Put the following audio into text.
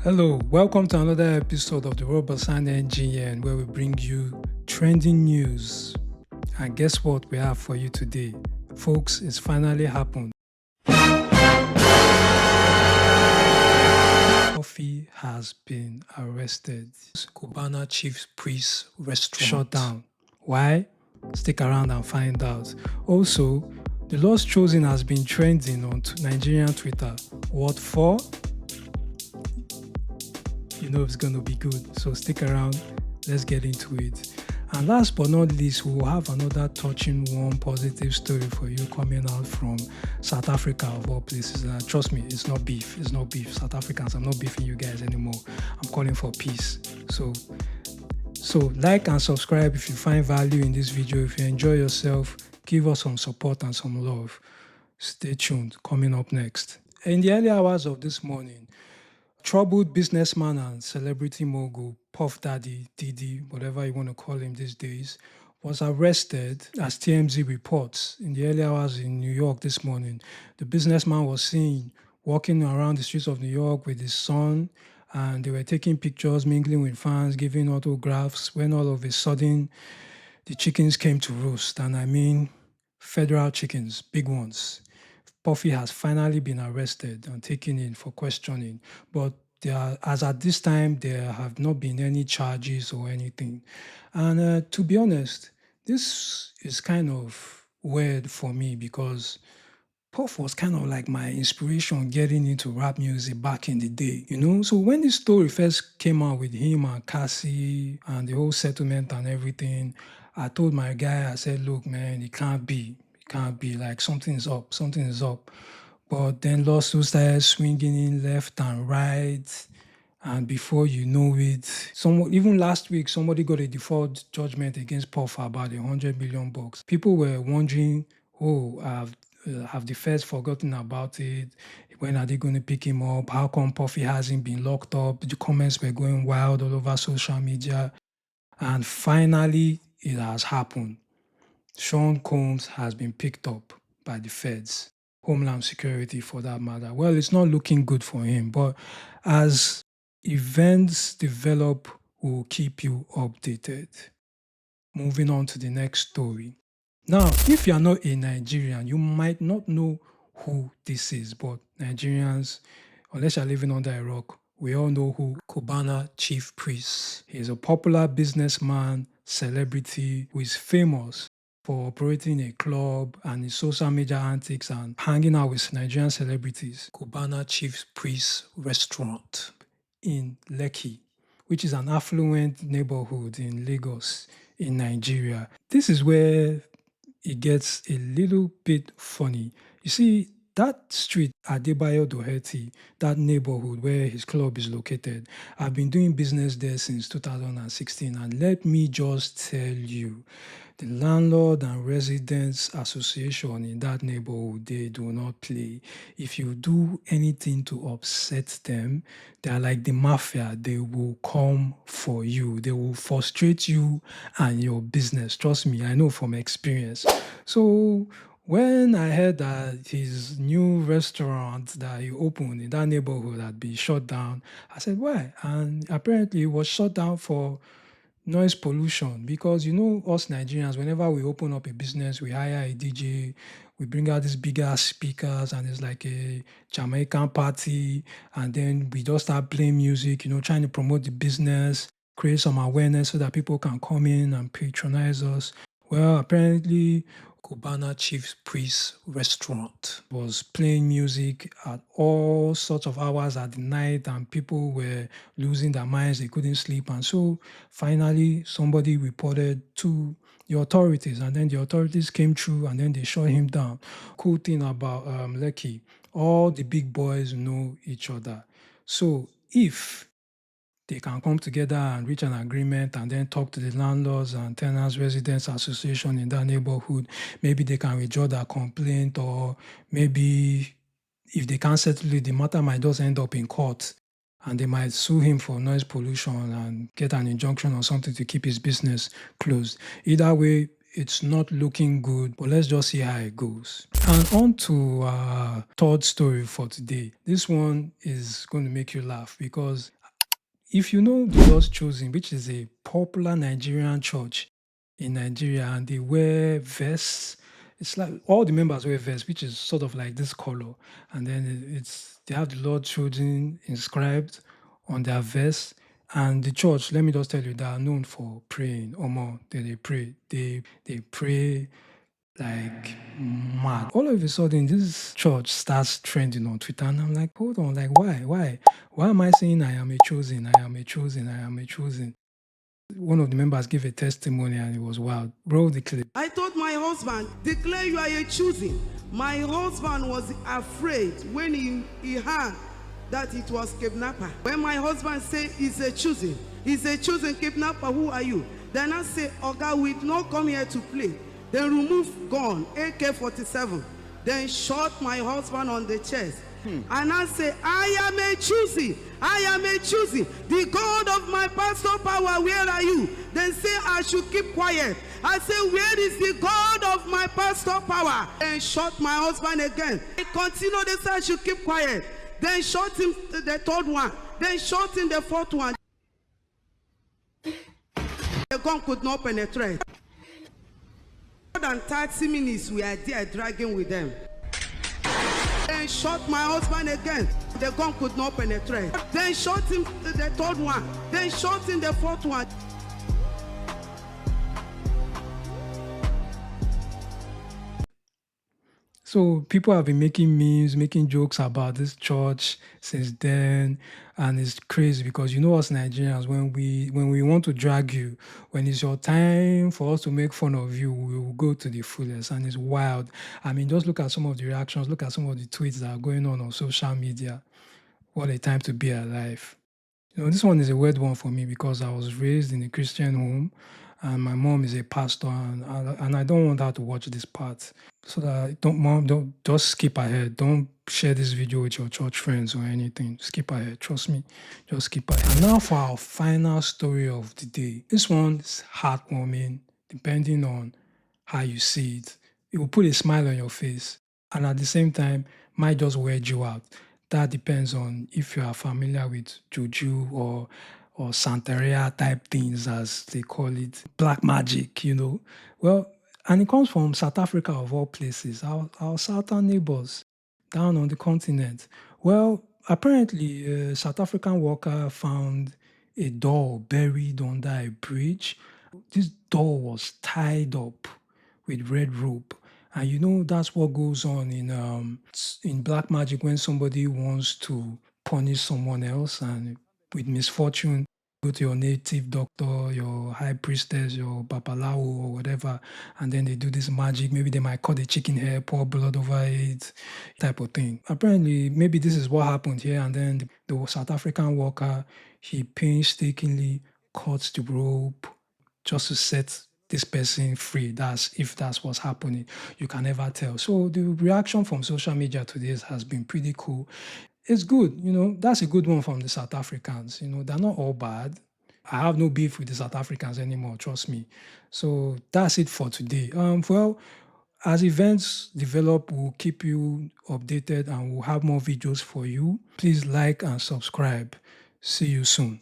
Hello, welcome to another episode of the Robosan NGN where we bring you trending news. And guess what we have for you today? Folks, it's finally happened. Puffy has been arrested. Cubana Chief priest Resturant shut down. Why? Stick around and find out. Also, the laws chosen has been trending on Nigerian Twitter. What for? You know it's going to be good. So stick around. Let's get into it. And last but not least, we will have another touching, warm, positive story for you coming out from South Africa, of all places. Trust me, it's not beef. It's not beef. South Africans, I'm not beefing you guys anymore. I'm calling for peace. So like and subscribe if you find value in this video. If you enjoy yourself, give us some support and some love. Stay tuned. Coming up next. In the early hours of this morning, troubled businessman and celebrity mogul Puff Daddy, Diddy, whatever you want to call him these days, was arrested as TMZ reports in the early hours in New York this morning. The businessman was seen walking around the streets of New York with his son, and they were taking pictures, mingling with fans, giving autographs, when all of a sudden the chickens came to roost. And I mean federal chickens, big ones. Puffy has finally been arrested and taken in for questioning, but as at this time, there have not been any charges or anything. And to be honest, this is kind of weird for me because Puff was kind of like my inspiration getting into rap music back in the day, you know? So when this story first came out with him and Cassie and the whole settlement and everything, I told my guy, I said, look, man, it can't be. It can't be. Like, something is up. Something is up. But then lawsuits started swinging in left and right. And before you know it, even last week, somebody got a default judgment against Puff for about $100 million. People were wondering, oh, have the feds forgotten about it? When are they going to pick him up? How come Puffy hasn't been locked up? The comments were going wild all over social media. And finally, it has happened. Sean Combs has been picked up by the feds, Homeland Security for that matter. Well, it's not looking good for him, but as events develop, we'll keep you updated. Moving on to the next story. Now, if you are not a Nigerian, you might not know who this is, but Nigerians, unless you're living under a rock, we all know who Cubana Chief Priest. He is a popular businessman, celebrity who is famous for operating a club and his social media antics and hanging out with Nigerian celebrities. Cubana Chief Priest Restaurant in Lekki, which is an affluent neighborhood in Lagos in Nigeria. This is where it gets a little bit funny. You see, that street, Adebayo Doherty, that neighborhood where his club is located, I've been doing business there since 2016. And let me just tell you, the Landlord and Residents Association in that neighborhood, they do not play. If you do anything to upset them, they are like the mafia. They will come for you. They will frustrate you and your business. Trust me, I know from experience. So when I heard that his new restaurant that he opened in that neighborhood had been shut down, I said, why? And apparently it was shut down for noise pollution, because you know us Nigerians, whenever we open up a business, we hire a DJ, we bring out these big ass speakers, and it's like a Jamaican party, and then we just start playing music, you know, trying to promote the business, create some awareness so that people can come in and patronize us. Well, apparently Cubana Chief Priest Restaurant was playing music at all sorts of hours at the night, and people were losing their minds. They couldn't sleep. And so finally, somebody reported to the authorities, and then the authorities came through and then they shut him down. Cool thing about Lekki, all the big boys know each other. So if they can come together and reach an agreement and then talk to the landlords and tenants residents association in that neighborhood, maybe they can withdraw their complaint, or maybe if they can't settle it, the matter might just end up in court and they might sue him for noise pollution and get an injunction or something to keep his business closed. Either way, it's not looking good, but let's just see how it goes. And on to our third story for today. This one is going to make you laugh because if you know the Lord's Chosen, which is a popular Nigerian church in Nigeria, and they wear vests. It's like all the members wear vests, which is sort of like this color, and then it's they have the Lord Chosen inscribed on their vest. And the church, let me just tell you, they are known for praying. Or more, they pray. They pray like mad. All of a sudden, this church starts trending on Twitter, and I'm like, hold on, like why am I saying I am a chosen? I am a chosen. I am a chosen. One of the members gave a testimony, and it was wild. Roll the clip. I told my husband, declare you are a choosing. My husband was afraid when he heard that it was kidnapper. When my husband said he's a choosing kidnapper, who are you? Then I say, Oga, we not come here to play. Then remove gun, AK-47. Then shot my husband on the chest. And I say, I am a choosing. I am a choosing. The God of my pastor power, where are you? Then say, I should keep quiet. I say, where is the God of my pastor power? Then shot my husband again. I continue, they say, I should keep quiet. Then shot him the third one. Then shot him the fourth one. The gun could not penetrate. More than 30 minutes, we are there dragging with them. Then shot my husband again. The gun could not penetrate. Then shot him the third one. Then shot him the fourth one. So people have been making memes, making jokes about this church since then, and it's crazy because you know us Nigerians, when we want to drag you, when it's your time for us to make fun of you, we will go to the fullest, and it's wild. I mean, just look at some of the reactions, look at some of the tweets that are going on social media. What a time to be alive. You know, this one is a weird one for me because I was raised in a Christian home and my mom is a pastor, and I don't want her to watch this part. So that don't just skip ahead. Don't share this video with your church friends or anything. Skip ahead. Trust me. Just skip ahead. And now for our final story of the day. This one's heartwarming, depending on how you see it. It will put a smile on your face and at the same time might just weird you out. That depends on if you are familiar with juju or Santeria type things, as they call it, black magic, you know. Well, and it comes from South Africa, of all places, our southern neighbors down on the continent. Well, apparently, a South African worker found a doll buried under a bridge. This doll was tied up with red rope. And you know that's what goes on in black magic when somebody wants to punish someone else and with misfortune go to your native doctor, your high priestess, your babalawo or whatever, and then they do this magic. Maybe they might cut the chicken hair, pour blood over it, type of thing. Apparently, maybe this is what happened here, and then the South African worker, he painstakingly cuts the rope just to set this person free. That's if that's what's happening. You can never tell. So the reaction from social media to this has been pretty cool. It's good, you know, that's a good one from the South Africans. You know, they're not all bad. I have no beef with the South Africans anymore, trust me. So that's it for today. Well, as events develop, we'll keep you updated and we'll have more videos for you. Please like and subscribe. See you soon.